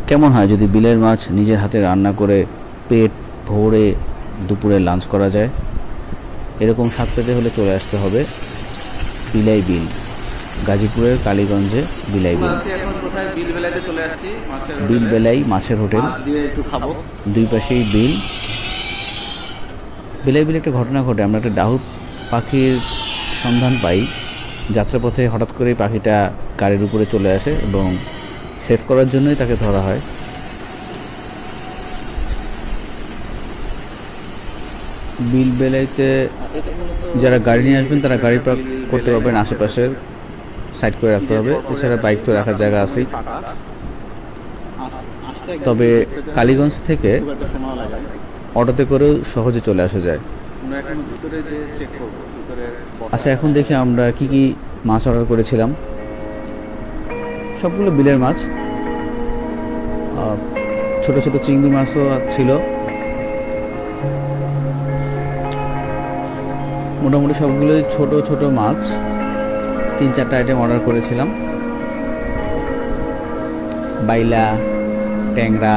কেমন হয় যদি বিলের মাছ নিজের হাতে রান্না করে পেট ভরে দুপুরে লাঞ্চ করা যায়? এরকম স্বাদ পেতে হলে চলে আসতে হবে বিলাই বিল, গাজীপুরের কালীগঞ্জে বিলাই বিল। বিল বেলাই মাছের হোটেল, দুই পাশেই বিল। বিলাই বিলে একটা ঘটনা ঘটে, আমরা একটা ডাহুক পাখির সন্ধান পাই যাত্রাপথে। হঠাৎ করে পাখিটা গাড়ির উপরে চলে আসে এবং সেভ করার জন্যই তাকে ধরা হয়। বিল বেলাইতে যারা গাড়ি নিয়ে আসবেন তারা গাড়ি পার্ক করতে পারবেন, আশেপাশের সাইড করে রাখতে হবে। এছাড়া বাইক তো রাখার জায়গা আছেই। তবে কালীগঞ্জ থেকে অটোতে করেও সহজে চলে আসা যায়। আচ্ছা, এখন দেখি আমরা কি কি মাছ অর্ডার করেছিলাম। সবগুলো বিলের মাছ, ছোট ছোট চিংড়ি মাছও ছিল। মোটামুটি সবগুলোই ছোট ছোট মাছ। 3-4টা আইটেম অর্ডার করেছিলাম। বাইলা, ট্যাংরা,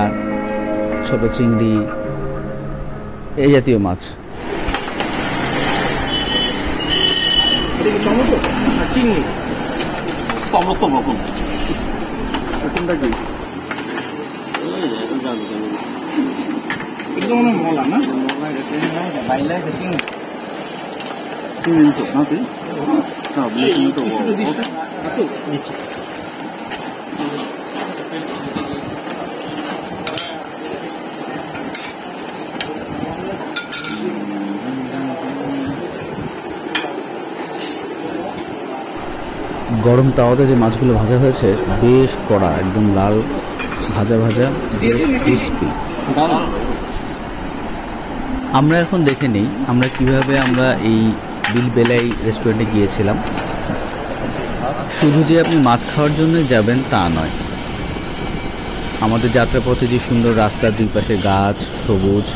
ছোট চিংড়ি, এই জাতীয় মাছ। চিংড়ি টমেটো বকন কোনটা কি? এটা মনে মলা না, বাইলা চিংড়ি চিংড়ি দিছো না তুই? সব তো দিচ্ছি। গরম তাওয়াতে যে মাছগুলো ভাজা হয়েছে বেশ কড়া, একদম লাল ভাজা ভাজা, বেশ ক্রিস্পি। আমরা এখন দেখে নিই আমরা কিভাবে আমরা এই বিল বেলাই রেস্টুরেন্টে গিয়েছিলাম। শুধু যে আপনি মাছ খাওয়ার জন্য যাবেন তা নয়, আমাদের যাত্রাপথে যে সুন্দর রাস্তার দুই পাশে গাছ, সবুজ,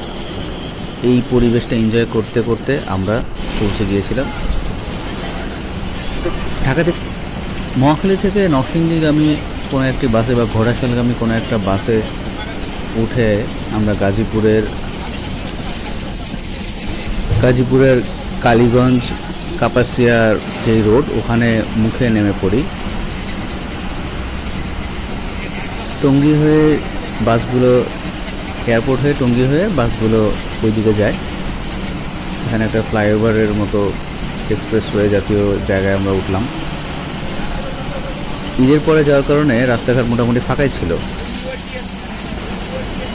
এই পরিবেশটা এনজয় করতে করতে আমরা পৌঁছে গিয়েছিলাম। ঢাকাতে মহাখালী থেকে নরসিংদীগামী কোনো একটি বাসে বা ঘোড়াশালগামী কোনো একটা বাসে উঠে আমরা গাজীপুরের কালীগঞ্জ কাপাসিয়ার যে রোড, ওখানে মুখে নেমে পড়ি। টঙ্গী হয়ে বাসগুলো, এয়ারপোর্ট হয়ে টঙ্গী হয়ে বাসগুলো ওই দিকে যায়। এখানে একটা ফ্লাইওভারের মতো এক্সপ্রেসওয়ে জাতীয় জায়গায় আমরা উঠলাম। ঈদের পরে যাওয়ার কারণে রাস্তাঘাট মোটামুটি ফাঁকাই ছিল।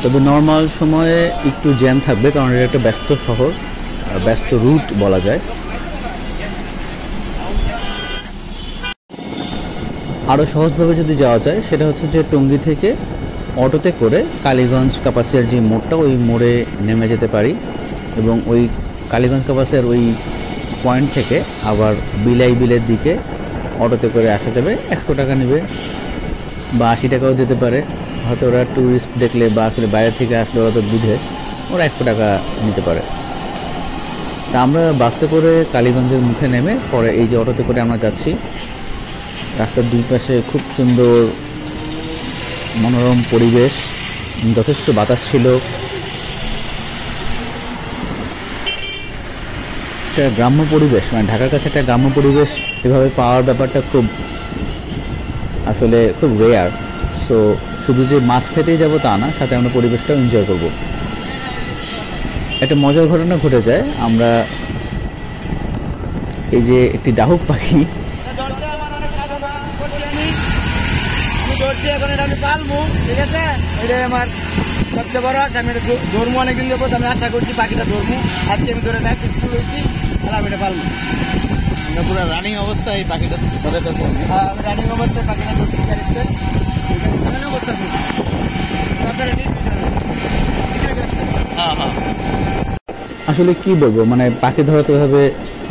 তবে নর্মাল সময়ে একটু জ্যাম থাকবে, কারণ এটা একটা ব্যস্ত শহর, ব্যস্ত রুট বলা যায়। আরও সহজভাবে যদি যাওয়া যায় সেটা হচ্ছে যে টঙ্গী থেকে অটোতে করে কালীগঞ্জ কাপাসিয়ার যে মোড়টা, ওই মোড়ে নেমে যেতে পারি এবং ওই কালীগঞ্জ কাপাসিয়ার ওই পয়েন্ট থেকে আবার বিলাই বিলের দিকে অটোতে করে আসা যাবে। 100 টাকা নেবে বা 80 টাকাও যেতে পারে। হয়তো ওরা ট্যুরিস্ট দেখলে বা আসলে বাইরে থেকে আসলে ওরা তো বুঝে, ওরা 100 টাকা নিতে পারে। তা আমরা বাসে করে কালীগঞ্জের মুখে নেমে পরে এই যে অটোতে করে আমরা যাচ্ছি। রাস্তার দুই পাশে খুব সুন্দর মনোরম পরিবেশ, যথেষ্ট বাতাস ছিল। একটা গ্রাম্য পরিবেশ, মানে ঢাকার কাছে একটা গ্রাম্য পরিবেশ এভাবে পাওয়ার ব্যাপারটা আসলে খুব রেয়ার। সো শুধু যে মাছ খেতেই যাবো তা না, সাথে আমরা পরিবেশটাও এনজয় করব। একটা মজার ঘটনা ঘটে যায়। আমরা এই যে একটি ডাহুক পাখি, ঠিক আছে, এটাই আমার সবচেয়ে বড় আশা। আমি ধর্ম অনেকদিন যাবো, আমি আশা করছি পাখিটা ধর্ম। আজকে আমি ধরে থাকি হয়েছি, তাহলে আমি এটা পারবো। আমরা পুরো রানিং অবস্থায় এই পাখিটা ধরে পেয়েছি। রানিং অবস্থায় পাখিটা ধরছি গাড়িতে। আসলে কি বলবো, মানে পাখি ধরা তো এভাবে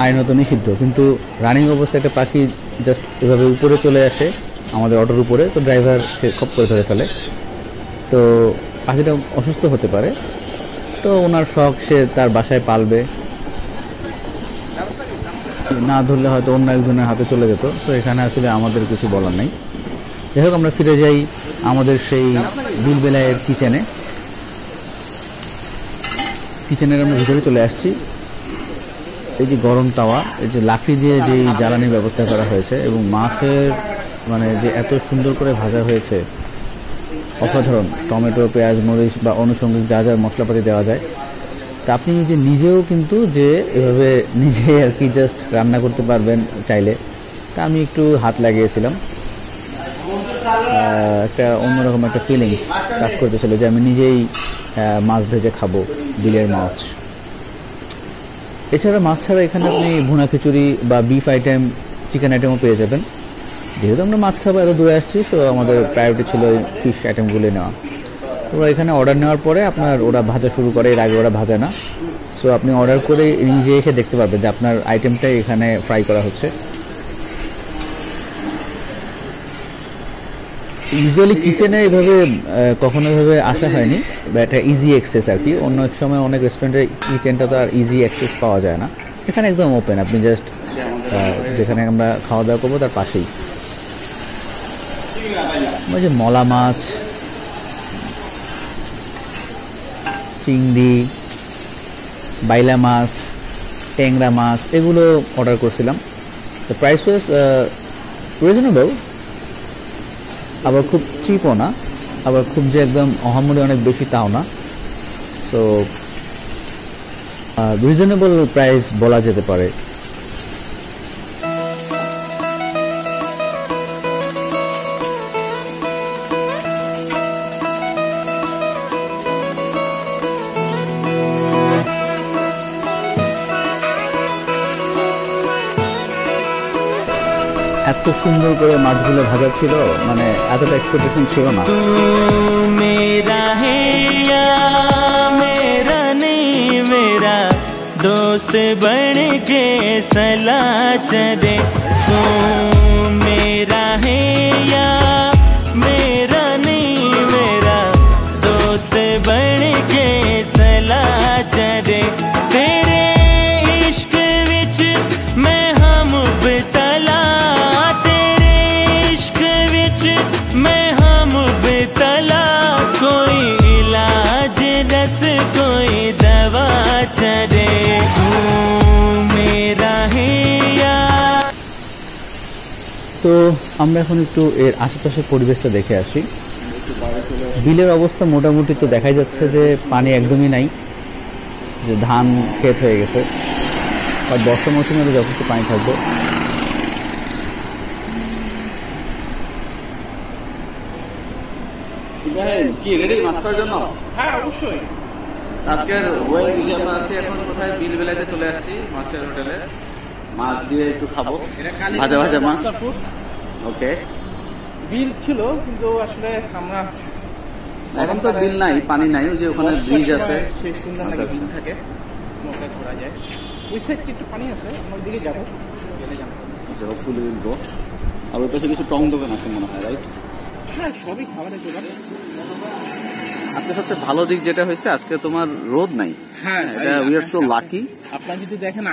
আইনত নিষিদ্ধ, কিন্তু রানিং অবস্থায় একটা পাখি জাস্ট এভাবে উপরে চলে আসে আমাদের অটোর উপরে, তো ড্রাইভার সে খপ করে ধরে ফেলে। তো পাখিটা অসুস্থ হতে পারে, তো ওনার শখ, সে তার বাসায় পালবে, না ধরলে হয়তো অন্য একজনের হাতে চলে যেত। সো এখানে আসলে আমাদের কিছু বলার নেই। যাই হোক, আমরা ফিরে যাই আমাদের সেই বিলবেলায়ের কিচেনের আমরা ভিতরে চলে আসছি। এই যে গরম তাওয়া, এই যে লাকড়ি দিয়ে যে জ্বালানির ব্যবস্থা করা হয়েছে এবং মাছের মানে যে এত সুন্দর করে ভাজা হয়েছে, অসাধারণ। টমেটো, পেঁয়াজ, মরিচ বা আনুষঙ্গিক যা যা মশলাপাতি দেওয়া যায়, তা আপনি যে নিজেও কিন্তু যে এভাবে নিজে আর কি জাস্ট রান্না করতে পারবেন চাইলে। তা আমি একটু হাত লাগিয়েছিলাম, একটা অন্যরকম একটা ফিলিংস কাজ করতেছিল যে আমি নিজেই মাছ ভেজে খাবো, বিলের মাছ। এছাড়া মাছ ছাড়া এখানে আপনি ভুনা খিচুড়ি বা বিফ আইটেম, চিকেন আইটেমও পেয়ে যাবেন। যেহেতু আমরা মাছ খাবো, এত দূরে আসছি, সো আমাদের প্রায়োরিটি ছিল এই ফিশ আইটেমগুলো নেওয়া। ওরা এখানে অর্ডার নেওয়ার পরে আপনার ওরা ভাজা শুরু করে, এর আগে ওরা ভাজা না। সো আপনি অর্ডার করে নিজে এসে দেখতে পারবেন যে আপনার আইটেমটাই এখানে ফ্রাই করা হচ্ছে। ইউজুয়ালি কিচেনে এভাবে কখনো এভাবে আসা হয়নি, বা এটা ইজি অ্যাক্সেস আর কি। অন্য এক সময় অনেক রেস্টুরেন্টে কিচেনটা তো আর ইজি অ্যাক্সেস পাওয়া যায় না, এখানে একদম ওপেন। আপনি জাস্ট যেখানে আমরা খাওয়া দাওয়া করবো তার পাশেই। ওই যে মলা মাছ, চিংড়ি, বাইলা মাছ, ট্যাংরা মাছ, এগুলো অর্ডার করছিলাম। দ্য প্রাইস ওয়াজ রিজনেবল, আবার খুব চিপও না, আবার খুব যে একদম অহামরি অনেক বেশি তাও না। সো রিজনেবল প্রাইস বলা যেতে পারে। এত সুন্দর করে মাছগুলো ভাজা ছিল, মানে এতটা এক্সপেকটেশন ছিল না। मेरा है या मेरा नहीं, मेरा दोस्त बन के सलाह चले। तू मेरा है या मेरा नहीं, मेरा दोस्त बन के सलाह चले। तेरे इश्क विच मैं हम बितला, तेरे इश्क विच मैं हम बितला। कोई इलाज दस, कोई दवा चले। तू मेरा है या। তো আমরা এখন একটু এর আশেপাশের পরিবেশটা দেখে আসি। বিলের অবস্থা মোটামুটি তো দেখাই যাচ্ছে যে পানি একদমই নাই, যে ধান ক্ষেত হয়ে গেছে। আর বর্ষা মৌসুমে যথেষ্ট পানি থাকবে। কি রেডি মাছ খাওয়ার জন্য? হ্যাঁ অবশ্যই। আজকের ওয়েল আমরা আছি এখন কোথায়? বিলবেলাতে চলে আসছি মাছের হোটেলে। মাছ দিয়ে একটু খাবো, ভাজা ভাজা মাছ। ওকে, বিল ছিল কিন্তু আসলে আমরা এখন তো বিল নাই, পানি নাই। ওই যে ওখানে ব্রিজ আছে, সেই সুন্দর নাকি বিল থাকে, নৌকা ঘোরা যায়। ওই সাইডে একটু পানি আছে, আমরা ওইদিকে যাবো, গেলে জানবো। ফুল উঠবো। আর ওই পাশে কিছু টং দোকান আছে মনে হয়, রাইট? হ্যাঁ সবই খাবারের জোগাড়। আজকে সবচেয়ে ভালো দিক যেটা হয়েছে, আজকে তোমার রোদ নাই। হ্যাঁ, উই আর সো লাকি। আপনারা যদি দেখেন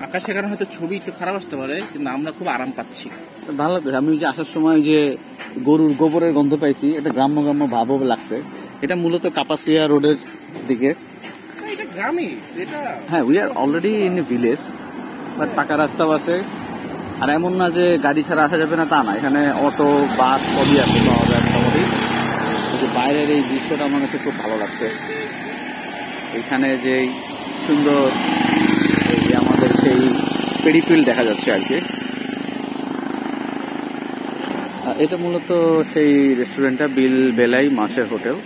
আকাশের কারণে হয়তো ছবি একটু খারাপ আসতে পারে, কিন্তু আমরা খুব আরাম পাচ্ছি। ভালো লাগছে। আমি যে আসার সময় যে গরুর গোবরের গন্ধ পাইছি, এটা গ্রাম্য গ্রাম্য ভাবও লাগছে। এটা মূলত কাপাসিয়া রোডের দিকে। এটা গ্রামে, এটা হ্যাঁ, we are already in a village, but পাকা রাস্তাও আছে। আর এমন না যে গাড়ি ছাড়া আসা যাবে না, তা না। এখানে অটো, বাস সবই আছে, পাওয়া যায় মোটামুটি। বাইরের এই দৃশ্যটা আমার কাছে খুব ভালো লাগছে। এখানে যে সুন্দর আমাদের সেই পেরিফিল্ড দেখা যাচ্ছে আর কি। এটা মূলত সেই রেস্টুরেন্টটা বিল বেলাই মাছের হোটেল।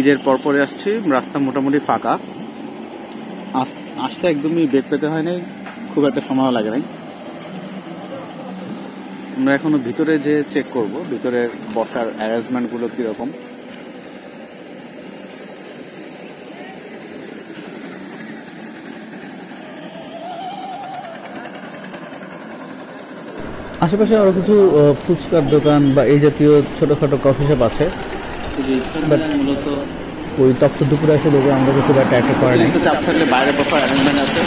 ঈদের পরপরে আসছি, রাস্তা মোটামুটি ফাঁকা। আসতে একদমই বেগ পেতে হয় নাই, খুব একটা সময়ও লাগে নাই। আমরা এখনো ভিতরে যে চেক করব ভিতরের বসার অ্যারেঞ্জমেন্ট গুলো কিরকম। আশেপাশে আরো কিছু ফুচকার দোকান বা এই জাতীয় ছোটখাটো কফি শপ আছে, মূলত ওই তপ্ত দুপুরে এসে লোকে আমাদেরকে খুব একটা অ্যাট্রাক্ট করে নাই। চাপ থাকলে বাইরে বসার অ্যারেঞ্জমেন্ট আছে।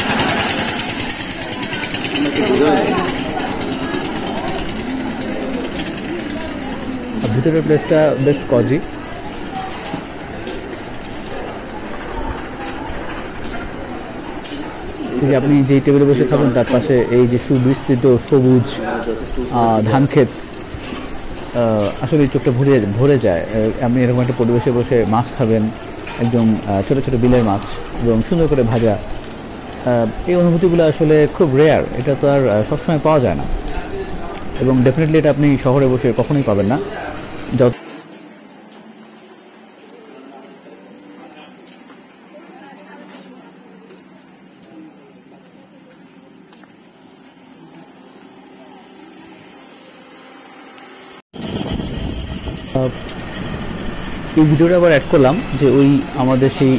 ভিতরের প্লেসটা বেস্ট কজি। আপনি যেই টেবিলে বসে খাবেন তার পাশে এই যে সুবিস্তৃত সবুজ ধান ক্ষেত, আসলে চোখটা ভরে যায়। আপনি এরকম একটা পরিবেশে বসে মাছ খাবেন, একদম ছোট ছোট বিলের মাছ এবং সুন্দর করে ভাজা। এই অনুভূতিগুলো আসলে খুব রেয়ার, এটা তো আর সবসময় পাওয়া যায় না, এবং ডেফিনেটলি এটা আপনি শহরে বসে কখনোই পাবেন না। যত এই ভিডিওটা আবার অ্যাড করলাম যে ওই আমাদের সেই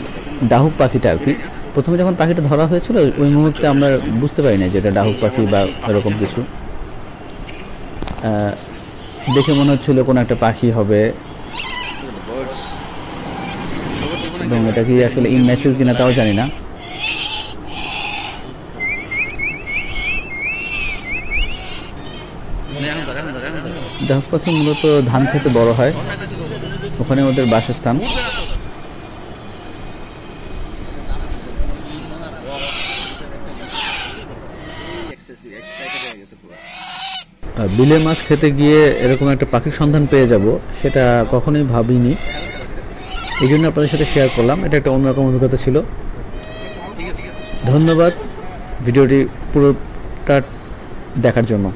ডাহুক পাখিটা আর কি, প্রথমে যখন পাখিটা ধরা হয়েছিল ওই মুহূর্তে আমরা বুঝতে পারি না যে এটা ডাহুক পাখি বা এরকম কিছু। দেখে মনে হচ্ছিল কোনো একটা পাখি হবে, এবং এটা কি আসলে ইনম্যাচিউর কিনা তাও জানি না। ডাহুক পাখি মূলত ধান খেতে বড় হয়, ওখানে ওদের বাসস্থান। বিলের মাছ খেতে গিয়ে এরকম একটা পাখির সন্ধান পেয়ে যাব সেটা কখনোই ভাবিনি, এই জন্য আপনাদের সাথে শেয়ার করলাম। এটা একটা অন্যরকম অভিজ্ঞতা ছিল। ধন্যবাদ ভিডিওটি পুরোটা দেখার জন্য।